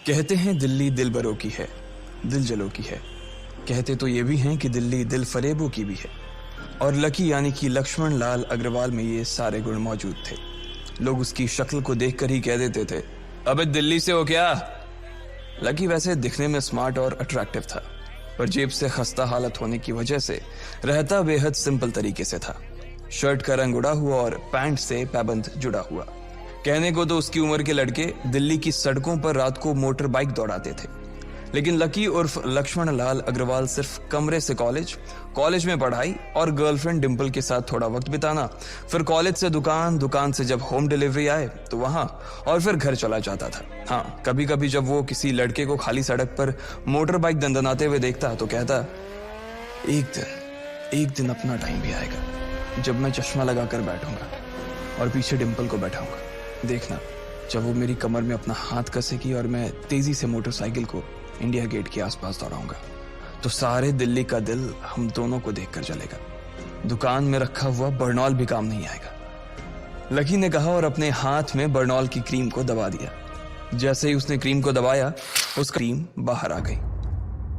कहते हैं दिल्ली दिल बरों की है, दिल जलों की है। कहते तो ये भी हैं कि दिल्ली दिल फरेबों की भी है। और लकी यानी कि लक्ष्मण लाल अग्रवाल में ये सारे गुण मौजूद थे। लोग उसकी शक्ल को देखकर ही कह देते थे, अबे दिल्ली से हो क्या? लकी वैसे दिखने में स्मार्ट और अट्रैक्टिव था, पर जेब से खस्ता हालत होने की वजह से रहता बेहद सिंपल तरीके से था। शर्ट का रंग उड़ा हुआ और पैंट से पैबंद जुड़ा हुआ। कहने को तो उसकी उम्र के लड़के दिल्ली की सड़कों पर रात को मोटर बाइक दौड़ाते थे, लेकिन लकी उर्फ लक्ष्मण लाल अग्रवाल सिर्फ कमरे से कॉलेज में पढ़ाई और गर्लफ्रेंड डिंपल के साथ थोड़ा वक्त बिताना, फिर कॉलेज से दुकान, दुकान से जब होम डिलीवरी आए तो वहां, और फिर घर चला जाता था। हाँ, कभी कभी जब वो किसी लड़के को खाली सड़क पर मोटर बाइक दंदनाते हुए देखता तो कहता, एक दिन अपना टाइम भी आएगा जब मैं चश्मा लगाकर बैठूंगा और पीछे डिंपल को बैठाऊंगा। देखना, जब वो मेरी कमर में अपना हाथ कसेगी और मैं तेजी से मोटरसाइकिल को इंडिया गेट के आसपास दौड़ाऊंगा, तो सारे दिल्ली का दिल हम दोनों को देखकर जलेगा। दुकान में रखा हुआ बर्नॉल भी काम नहीं आएगा। लकी ने कहा और अपने हाथ में बर्नॉल की क्रीम को दबा दिया। जैसे ही उसने क्रीम को दबाया, उसका क्रीम बाहर आ गई।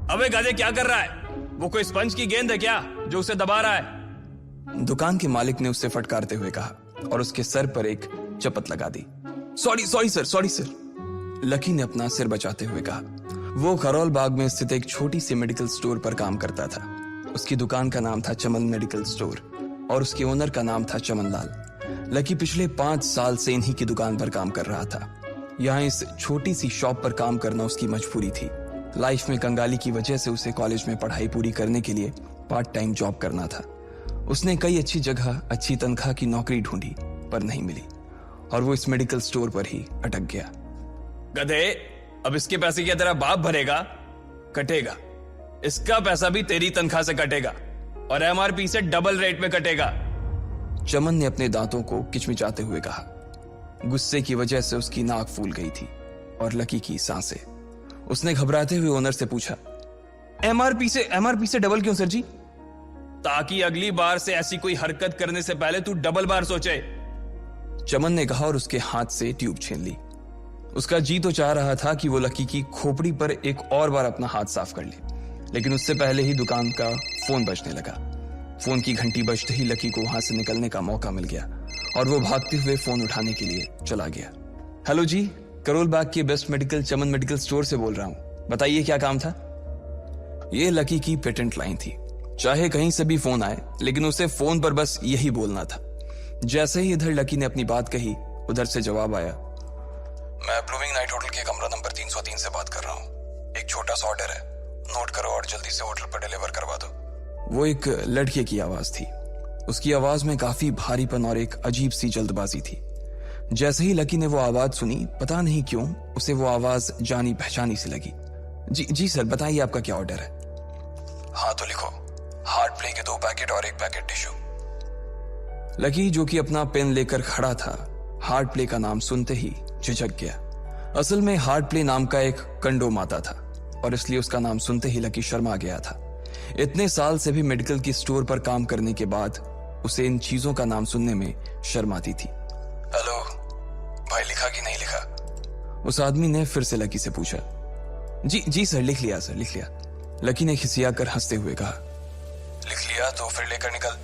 अबे गधे, क्या कर रहा है? वो कोई स्पंज की गेंद है क्या जो उसे दबा रहा है? दुकान के मालिक ने उससे फटकारते हुए कहा और उसके सर पर एक चपत लगा दी। Sorry sir. लकी ने अपना सिर बचाते हुए कहा। वो खरोल बाग में स्थित एक छोटी सी मेडिकल स्टोर पर काम करता था। उसकी दुकान का नाम था चमन मेडिकल स्टोर और उसके ओनर का नाम था चमन लाल। लकी पिछले 5 साल से इन्हीं की दुकान पर काम कर रहा था। यहाँ इस छोटी सी शॉप पर काम करना उसकी मजबूरी थी। लाइफ में कंगाली की वजह से उसे कॉलेज में पढ़ाई पूरी करने के लिए पार्ट टाइम जॉब करना था। उसने कई अच्छी जगह अच्छी तनख्वाह की नौकरी ढूंढी पर नहीं मिली और वो इस मेडिकल स्टोर पर ही अटक गया। गधे, अब इसके पैसे क्या तेरा बाप भरेगा? कटेगा। इसका पैसा भी तेरी तनख्वाह से कटेगा और एमआरपी से डबल रेट में कटेगा। चमन ने अपने दांतों को किचमिचाते हुए कहा। गुस्से की वजह से उसकी नाक फूल गई थी और लकी की सांसें। उसने घबराते हुए ओनर से पूछा, एमआरपी से डबल क्यों सर जी? ताकि अगली बार से ऐसी कोई हरकत करने से पहले तू डबल बार सोचे। चमन ने कहा और उसके हाथ से ट्यूब छीन ली। उसका जी तो चाह रहा था कि वो लकी की खोपड़ी पर एक और बार अपना हाथ साफ कर ले, लेकिन उससे पहले ही दुकान का फोन बजने लगा। फोन की घंटी बजते ही लकी को वहां से निकलने का मौका मिल गया और वो भागते हुए फोन उठाने के लिए चला गया। हेलो जी, करोल बाग के बेस्ट मेडिकल चमन मेडिकल स्टोर से बोल रहा हूं, बताइए क्या काम था? ये लकी की पेटेंट लाइन थी। चाहे कहीं से भी फोन आए, लेकिन उसे फोन पर बस यही बोलना था। जैसे ही इधर लकी ने अपनी बात कही, उधर से जवाब आया, मैं ब्लूमिंग नाइट होटल के कमरा नंबर 303 से बात कर रहा हूँ। एक छोटा सा ऑर्डर है, नोट करो और जल्दी से होटल पर डिलीवर करवा दो। वो एक लड़के की आवाज थी। उसकी आवाज में काफी भारीपन और एक अजीब सी जल्दबाजी थी। जैसे ही लकी ने वो आवाज सुनी, पता नहीं क्यों उसे वो आवाज जानी पहचानी सी लगी। जी सर, बताइए आपका क्या ऑर्डर है? हाँ तो लिखो, हार्ट प्ले के 2 पैकेट और 1 पैकेट टिश्यू। लकी, जो कि अपना पेन लेकर खड़ा था, हार्ट प्ले का नाम सुनते ही झिझक गया। असल में हार्ट प्ले नाम का एक कंडोम आता था और इसलिए उसका नाम सुनते ही लकी शर्मा गया था। इतने साल से भी मेडिकल की स्टोर पर काम करने के बाद उसे इन चीजों का नाम सुनने में शर्म आती थी। हेलो भाई, लिखा कि नहीं लिखा? उस आदमी ने फिर से लकी से पूछा। जी सर, लिख लिया सर, लिख लिया। लकी ने खिसिया कर हंसते हुए कहा। लिख लिया तो फिर लेकर निकल,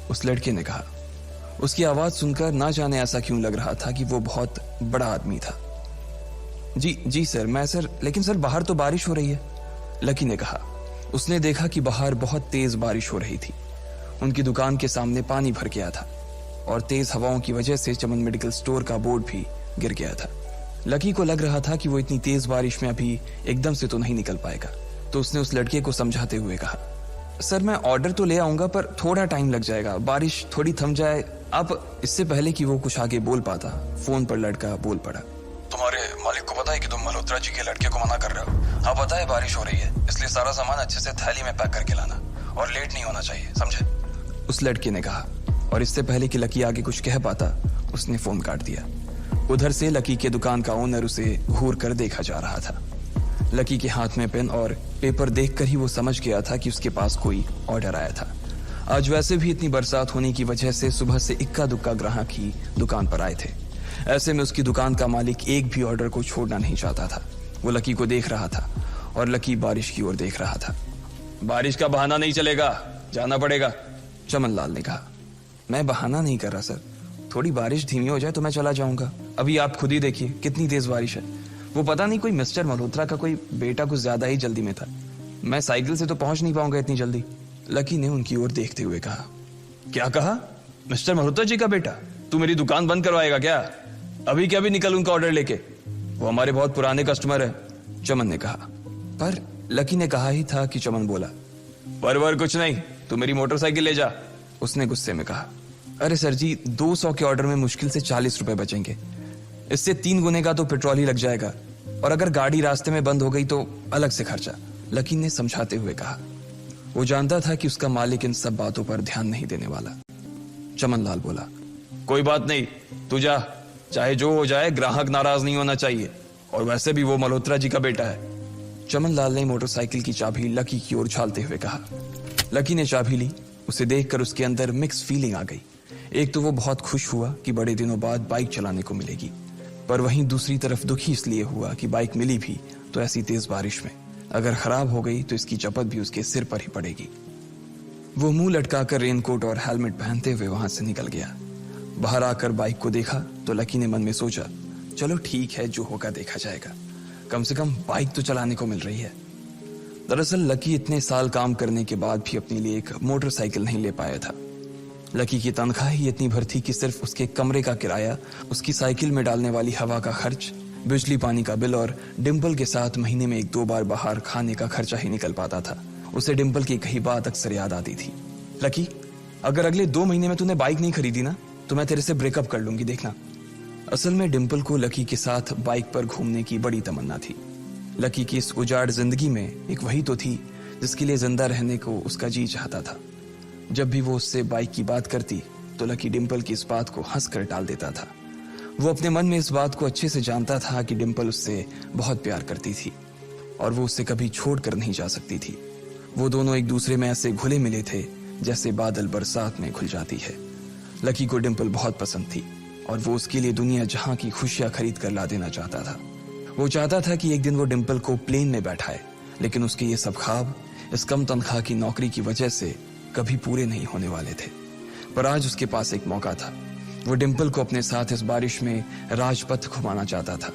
उस लड़के ने कहा। उसकी आवाज सुनकर ना जाने ऐसा क्यों लग रहा था कि वो बहुत बड़ा आदमी था। जी सर, मैं सर, लेकिन सर बाहर तो बारिश हो रही है, लकी ने कहा। उसने देखा कि बाहर बहुत तेज बारिश हो रही थी। उनकी दुकान के सामने पानी भर गया था और तेज हवाओं की वजह से चमन मेडिकल स्टोर का बोर्ड भी गिर गया था। लकी को लग रहा था कि वो इतनी तेज बारिश में अभी एकदम से तो नहीं निकल पाएगा, तो उसने उस लड़के को समझाते हुए कहा, सर मैं ऑर्डर तो ले आऊंगा पर थोड़ा टाइम लग जाएगा, बारिश थोड़ी थम जाए आप। इससे पहले कि वो कुछ आगे बोल पाता, फोन पर लड़का बोल पड़ा। तुम्हारे मालिक को पता है कि तुम मल्होत्रा जी के लड़के को मना कर रहे हो? हाँ पता है, बारिश हो रही है, इसलिए सारा सामान अच्छे से थैली में पैक करके लाना और लेट नहीं होना चाहिए, समझे? उस लड़के ने कहा और इससे पहले कि लकी आगे कुछ कह पाता, उसने फोन काट दिया। उधर से लकी के दुकान का ओनर उसे घूर कर देखा जा रहा था। लकी के हाथ में पेन और पेपर देखकर ही वो समझ गया था कि उसके पास कोई ऑर्डर आया था। आज वैसे भी इतनी बरसात होने की वजह से सुबह से इक्का दुक्का ग्राहक ही दुकान पर आए थे। ऐसे में उसकी दुकान का मालिक एक भी ऑर्डर को छोड़ना नहीं चाहता था। वो लकी को देख रहा था और लकी बारिश की ओर देख रहा था। बारिश का बहाना नहीं चलेगा, जाना पड़ेगा। चमन लाल ने कहा। मैं बहाना नहीं कर रहा सर, थोड़ी बारिश धीमी हो जाए तो मैं चला जाऊंगा। अभी आप खुद ही देखिए कितनी तेज बारिश है। वो पता नहीं कोई मिस्टर मल्होत्रा का कोई बेटा कुछ ज्यादा ही जल्दी में था। मैं साइकिल से तो पहुंच नहीं पाऊंगा इतनी जल्दी। लकी ने उनकी ओर देखते हुए कहा। क्या कहा? मिस्टर मल्होत्रा जी का बेटा? तू मेरी दुकान बंद करवाएगा क्या? अभी क्या भी निकल उनका ऑर्डर लेके, वो हमारे बहुत पुराने कस्टमर है। चमन ने कहा। पर लकी ने कहा ही था कि चमन बोला। पर कुछ नहीं, तू मेरी मोटरसाइकिल ले जा, उसने गुस्से में कहा। अरे सर जी, 200 के ऑर्डर में मुश्किल से 40 रुपए बचेंगे, इससे 3 गुने का तो पेट्रोल ही लग जाएगा, और अगर गाड़ी रास्ते में बंद हो गई तो अलग से खर्चा, लकी ने समझाते हुए कहा। वो जानता था कि उसका मालिक इन सब बातों पर ध्यान नहीं देने वाला। चमन लाल बोला। कोई बात नहीं, तू जा, चाहे जो हो जाए ग्राहक नाराज नहीं होना चाहिए, और वैसे भी वो मल्होत्रा जी का बेटा है। चमन लाल ने मोटरसाइकिल की चाबी लकी की ओर उछालते हुए कहा। लकी ने चाबी ली। उसे देखकर उसके अंदर मिक्स फीलिंग आ गई। एक तो वो बहुत खुश हुआ कि बड़े दिनों बाद बाइक चलाने को मिलेगी, पर वहीं दूसरी तरफ दुखी इसलिए हुआ कि बाइक मिली भी तो ऐसी तेज बारिश में, अगर खराब हो गई तो इसकी चपत भी उसके सिर पर ही पड़ेगी। वो मुंह लटकाकर रेनकोट और हेलमेट पहनते हुए वहां से निकल गया। बाहर आकर बाइक को देखा तो लकी ने मन में सोचा, चलो ठीक है, जो होगा देखा जाएगा, कम से कम बाइक तो चलाने को मिल रही है। दरअसल लकी इतने साल काम करने के बाद भी अपने लिए एक मोटरसाइकिल नहीं ले पाया था। लकी की तनख्वाह ही इतनी भर थी कि सिर्फ उसके कमरे का किराया, उसकी साइकिल में डालने वाली हवा का खर्च, बिजली पानी का बिल और डिंपल के साथ महीने में 1-2 बार बाहर खाने का खर्चा ही निकल पाता था। उसे डिंपल की कही बात अक्सर याद आती थी। लकी, अगर अगले 2 महीने में तूने बाइक नहीं खरीदी ना तो मैं तेरे से ब्रेकअप कर लूंगी, देखना। असल में डिंपल को लकी के साथ बाइक पर घूमने की बड़ी तमन्ना थी। लकी की इस उजाड़ जिंदगी में एक वही तो थी जिसके लिए जिंदा रहने को उसका जी चाहता था। जब भी वो उससे बाइक की बात करती तो लकी डिंपल की इस बात को हंसकर टाल देता था। वो अपने मन में इस बात को अच्छे से जानता था कि डिंपल उससे बहुत प्यार करती थी और वो उससे कभी छोड़कर नहीं जा सकती थी। वो दोनों एक दूसरे में ऐसे घुले मिले थे जैसे बादल बरसात में घुल जाती है। लकी को डिंपल बहुत पसंद थी और वो उसके लिए दुनिया जहां की खुशियां खरीद कर ला देना चाहता था। वो चाहता था कि एक दिन वो डिंपल को प्लेन में बैठाए, लेकिन उसके ये सब ख्वाब इस कम तनख्वाह की नौकरी की वजह से कभी पूरे नहीं होने वाले थे। पर आज उसके पास एक मौका था। वो डिंपल को अपने साथ इस बारिश में राजपथ घुमाना चाहता था।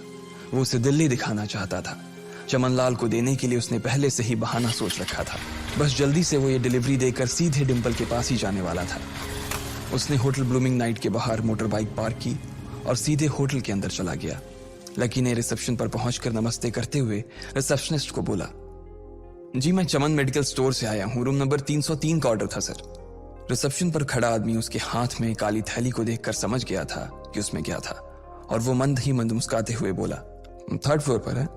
वो उसे दिल्ली दिखाना चाहता था। चमन लाल को देने के लिए उसने पहले से ही बहाना सोच रखा था। बस जल्दी से वो ये डिलीवरी देकर सीधे डिंपल के पास ही जाने वाला था। उसने होटल ब्लूमिंग नाइट के बाहर मोटर बाइक पार्क की और सीधे होटल के अंदर चला गया। लकी ने रिसेप्शन पर पहुंचकर नमस्ते करते हुए रिसेप्शनिस्ट को बोला, जी मैं चमन मेडिकल स्टोर से आया हूं, रूम नंबर 303 का ऑर्डर था सर। रिसेप्शन पर खड़ा आदमी उसके हाथ में काली थैली को देखकर समझ गया था कि उसमें क्या था और वो मंद ही मंद मुस्कुराते हुए बोला, 3rd फ्लोर पर है,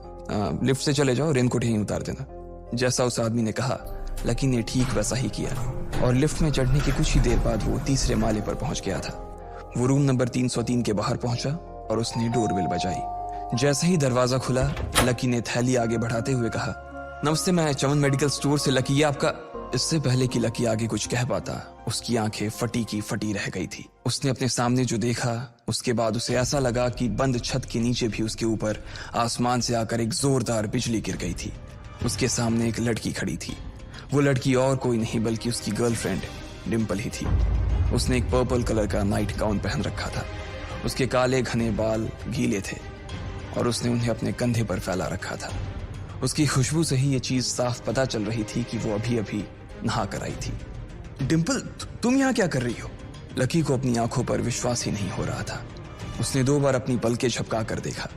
लिफ्ट से चले जाओ, रेनकोट यहीं उतार देना। जैसा उस आदमी ने कहा लकी ने ठीक वैसा ही किया और लिफ्ट में चढ़ने के कुछ ही देर बाद वो 3रे माले पर पहुंच गया था। वो रूम नंबर 303 के बाहर पहुंचा और उसने डोरबेल बजाई। जैसे ही दरवाजा खुला लकी ने थैली आगे बढ़ाते हुए कहा, नमस्ते, मैं चमन मेडिकल स्टोर से लकी, ये आपका। इससे पहले कि लकी आगे कुछ कह पाता उसकी आंखें फटी की फटी रह गई थी। उसने अपने सामने जो देखा उसके बाद उसे ऐसा लगा कि बंद छत के नीचे भी उसके ऊपर आसमान से आकर एक जोरदार बिजली गिर गई थी। उसके सामने एक लड़की खड़ी थी। वो लड़की और कोई नहीं बल्कि उसकी गर्लफ्रेंड डिंपल ही थी। उसने एक पर्पल कलर का नाइट गाउन पहन रखा था। उसके काले घने बाल गीले थे और उसने उन्हें अपने कंधे पर फैला रखा था। उसकी खुशबू से ही ये चीज साफ पता चल रही थी कि वो अभी अभी नहा कर आई थी। डिंपल, तुम यहाँ क्या कर रही हो? लकी को अपनी आंखों पर विश्वास ही नहीं हो रहा था। उसने 2 बार अपनी पलकें झपका कर देखा,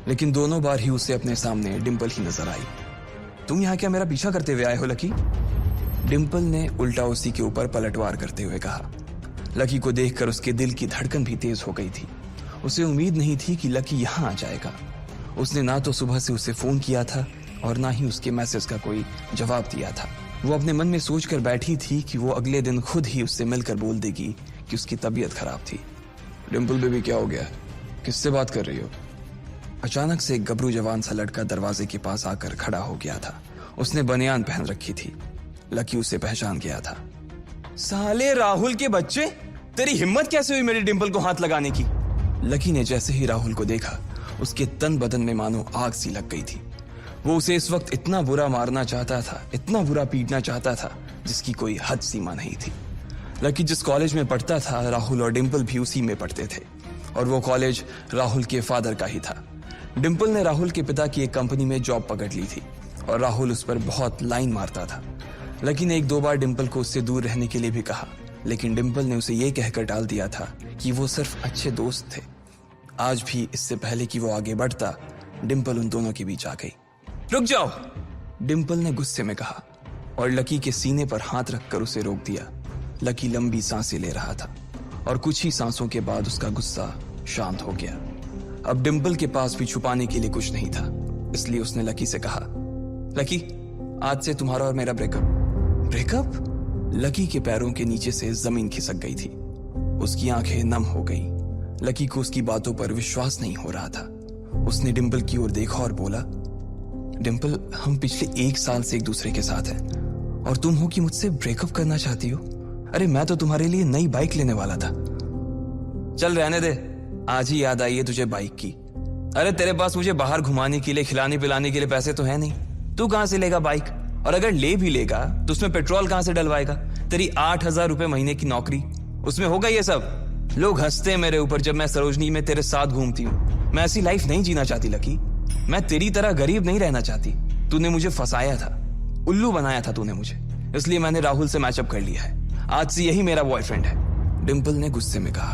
लेकिन दोनों बार ही उसे अपने सामने डिंपल ही नजर आई। तुम यहाँ क्या मेरा पीछा करते हुए आए हो लकी? डिंपल ने उल्टा उसी के ऊपर पलटवार करते हुए कहा। लकी को देखकर उसके दिल की धड़कन भी तेज हो गई थी। उसे उम्मीद नहीं थी कि लकी यहाँ आ जाएगा। उसने ना तो सुबह से उसे फोन किया था और ना ही उसके मैसेज का कोई जवाब दिया था। वो अपने मन में सोचकर बैठी थी कि वो अगले दिन खुद ही उससे मिलकर बोल देगी कि उसकी तबीयत खराब थी। डिंपल बेबी, क्या हो गया? किससे बात कर रही हो? अचानक से एक गबरू जवान सा लड़का दरवाजे के पास आकर खड़ा हो गया था। उसने बनियान पहन रखी थी। लकी उसे पहचान गया था। साले राहुल के बच्चे, तेरी हिम्मत कैसे हुई मेरी डिंपल को हाथ लगाने की? लकी ने जैसे ही राहुल को देखा उसके तन बदन में मानो आग सी लग गई थी। वो उसे इस वक्त इतना बुरा मारना चाहता था, इतना बुरा पीटना चाहता था जिसकी कोई हद सीमा नहीं थी। लकी जिस कॉलेज में पढ़ता था, राहुल और डिंपल भी उसी में पढ़ते थे और वो कॉलेज राहुल के फादर का ही था। डिंपल ने राहुल के पिता की एक कंपनी में जॉब पकड़ ली थी और राहुल उस पर बहुत लाइन मारता था। लकी ने 1-2 बार डिंपल को उससे दूर रहने के लिए भी कहा, लेकिन डिंपल ने उसे यह कहकर टाल दिया था कि वो सिर्फ अच्छे दोस्त थे। आज भी इससे पहले कि वो आगे बढ़ता, डिंपल उन दोनों के बीच आ गई। रुक जाओ, डिंपल ने गुस्से में कहा और लकी के सीने पर हाथ रखकर उसे रोक दिया। लकी लंबी सांसें ले रहा था और कुछ ही सांसों के बाद उसका गुस्सा शांत हो गया। अब डिंपल के पास भी छुपाने के लिए कुछ नहीं था, इसलिए उसने लकी से कहा, लकी, आज से तुम्हारा और मेरा ब्रेकअप। ब्रेकअप? लकी के पैरों के नीचे से जमीन खिसक गई थी। उसकी आंखें नम हो गई। लकी को उसकी बातों पर विश्वास नहीं हो रहा था। उसने डिंपल की ओर देखा और बोला, डिंपल, हम पिछले 1 साल से एक दूसरे के साथ हैं और तुम हो कि मुझसे ब्रेकअप करना चाहती हो? अरे मैं तो तुम्हारे लिए नई बाइक लेने वाला था। चल रहने दे, आज ही याद आई है तुझे बाइक की। अरे तेरे पास मुझे बाहर घुमाने के लिए, खिलाने पिलाने के लिए पैसे तो है नहीं। तू कहां से लेगा बाइक? और अगर ले भी लेगा तो उसमें पेट्रोल कहां से डलवाएगा? तेरी 8,000 रुपए महीने की नौकरी, उसमें होगा ये सब? लोग हंसते हैं मेरे ऊपर जब मैं सरोजनी में तेरे साथ घूमती हूँ। मैं ऐसी लाइफ नहीं जीना चाहती लकी। मैं तेरी तरह गरीब नहीं रहना चाहती। तूने मुझे फंसाया था, उल्लू बनाया था तूने मुझे, इसलिए मैंने राहुल से मैचअप कर लिया है। आज से यही मेरा बॉयफ्रेंड है। डिंपल ने गुस्से में कहा।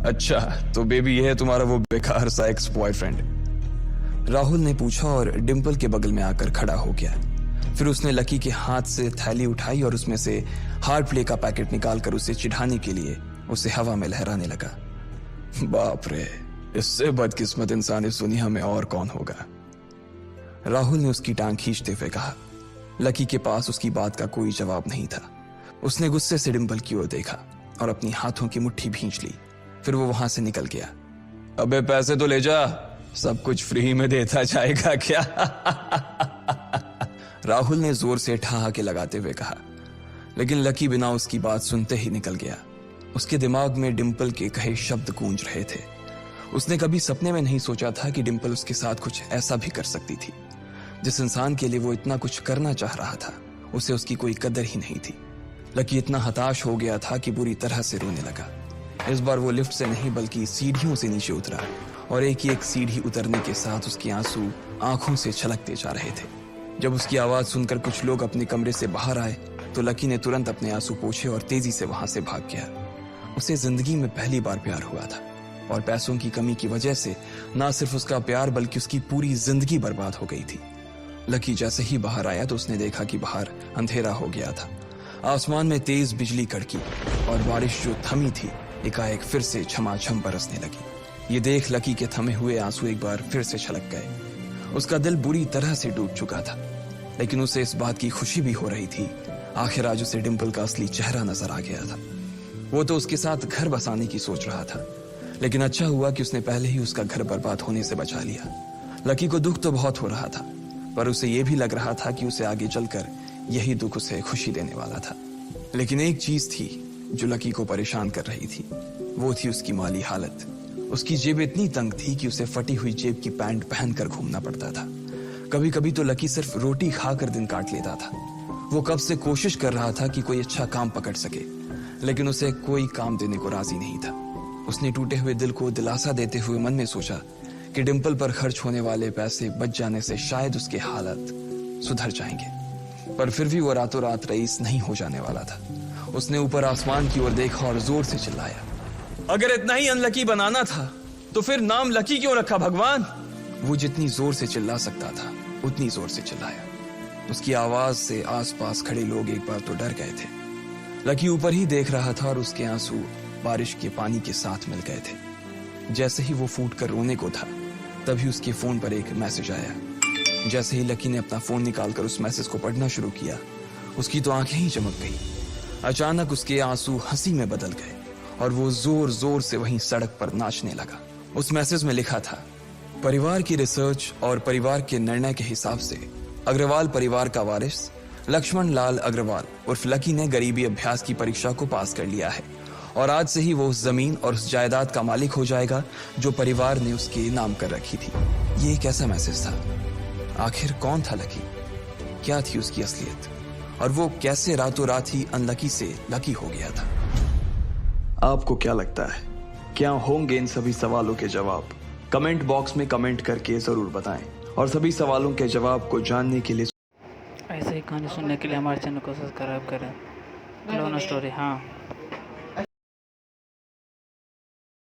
अच्छा, तो बेबी ये है तुम्हारा वो बेकार सा एक्स बॉयफ्रेंड? राहुल ने पूछा और डिंपल के बगल में आकर खड़ा हो गया। फिर उसने लकी के हाथ से थैली उठाई और उसमें से हार्ड प्ले का पैकेट निकालकर उसे चिढ़ाने के लिए उसे हवा में लहराने लगा। बाप रे, इससे बदकिस्मत इंसान इस दुनिया में और कौन होगा? राहुल ने उसकी टांग खींचते हुए कहा। लकी के पास उसकी बात का कोई जवाब नहीं था। उसने गुस्से से डिंपल की ओर देखा और अपनी हाथों की मुट्ठी भींच ली। फिर वो वहां से निकल गया। अबे पैसे तो ले जा, सब कुछ फ्री में देता जाएगा क्या? राहुल ने जोर से ठहाके लगाते हुए कहा, लेकिन लकी बिना उसकी बात सुनते ही निकल गया। उसके दिमाग में डिंपल के कहे शब्द गूंज रहे थे। उसने कभी सपने में नहीं सोचा था कि डिंपल उसके साथ कुछ ऐसा भी कर सकती थी। जिस इंसान के लिए वो इतना कुछ करना चाह रहा था, उसे उसकी कोई कदर ही नहीं थी। लकी इतना हताश हो गया था कि बुरी तरह से रोने लगा। इस बार वो लिफ्ट से नहीं बल्कि सीढ़ियों से नीचे उतरा और एक एक सीढ़ी उतरने के साथ उसके आंसू आंखों से छलकते जा रहे थे। जब उसकी आवाज सुनकर कुछ लोग अपने कमरे से बाहर आए तो लकी ने तुरंत अपने आंसू पोंछे और तेजी से वहां से भाग गया। उसे जिंदगी में पहली बार प्यार हुआ था और पैसों की कमी की वजह से ना सिर्फ उसका प्यार बल्कि उसकी पूरी जिंदगी बर्बाद हो गई थी। लकी जैसे ही बाहर आया तो उसने देखा कि बाहर अंधेरा हो गया था। आसमान में तेज बिजली कड़की और बारिश जो थमी थी एकाएक फिर से झमाझम बरसने लगी। ये देख लकी के थमे हुए आंसू एक बार फिर से छलक गए। उसका दिल बुरी तरह से डूब चुका था, लेकिन उसे इस बात की खुशी भी हो रही थी। आखिर आज उसे डिंपल का असली चेहरा नजर आ गया था। वो तो उसके साथ घर बसाने की सोच रहा था, लेकिन अच्छा हुआ कि उसने पहले ही उसका घर बर्बाद होने से बचा लिया। लकी को दुख तो बहुत हो रहा था, पर उसे यह भी लग रहा था कि उसे आगे चलकर यही दुख उसे खुशी देने वाला था। लेकिन एक चीज थी जो लकी को परेशान कर रही थी, वो थी उसकी माली हालत। उसकी जेब इतनी तंग थी कि उसे फटी हुई जेब की पैंट पहनकर घूमना पड़ता था। कभी कभी तो लकी सिर्फ रोटी खाकर दिन काट लेता था। वो कब से कोशिश कर रहा था कि कोई अच्छा काम पकड़ सके, लेकिन उसे कोई काम देने को राजी नहीं था। उसने टूटे हुए दिल को दिलासा देते हुए मन में सोचा कि डिंपल पर खर्च होने वाले पैसे बच जाने से शायद उसके हालत सुधर जाएंगे, पर फिर भी वो रातों रात रईस नहीं हो जाने वाला था। उसने ऊपर आसमान की ओर देखा और जोर से चिल्लाया, अगर इतना ही अनलकी बनाना था तो फिर नाम लकी क्यों रखा भगवान? वो जितनी जोर से चिल्ला सकता था उतनी जोर से चिल्लाया। उसकी आवाज से आसपास खड़े लोग एक बार तो डर गए थे। लकी ऊपर ही देख रहा था और उसके आंसू बारिश के पानी के साथ मिल गए थे। जैसे ही वो फूट कर रोने को था, तभी उसके फोन पर एक मैसेज आया। जैसे ही लकी ने अपना फोन निकालकर उस मैसेज को पढ़ना शुरू किया, उसकी तो आंखें ही चमक गई। अचानक उसके आंसू हंसी में बदल गए और वो जोर जोर से वहीं सड़क पर नाचने लगा। उस मैसेज में लिखा था, परिवार की रिसर्च और परिवार के निर्णय के हिसाब से अग्रवाल परिवार का वारिस लक्ष्मण लाल अग्रवाल उर्फ लकी ने गरीबी अभ्यास की परीक्षा को पास कर लिया है और आज से ही वो उस जमीन और उस जायदाद का मालिक हो जाएगा जो परिवार ने उसके नाम कर रखी थी। ये एक ऐसा मैसेज था आखिर कौन था लकी? क्या थी उसकी असलियत? और वो कैसे रातों रात ही अनलकी से लकी हो गया था? आपको क्या लगता है, क्या होंगे इन सभी सवालों के जवाब? कमेंट बॉक्स में कमेंट करके जरूर बताएं। और सभी सवालों के जवाब को जानने के लिए ऐसे ही कहानी सुनने के लिए हमारे चैनल को सब्सक्राइब करें। क्लोन स्टोरी, हाँ।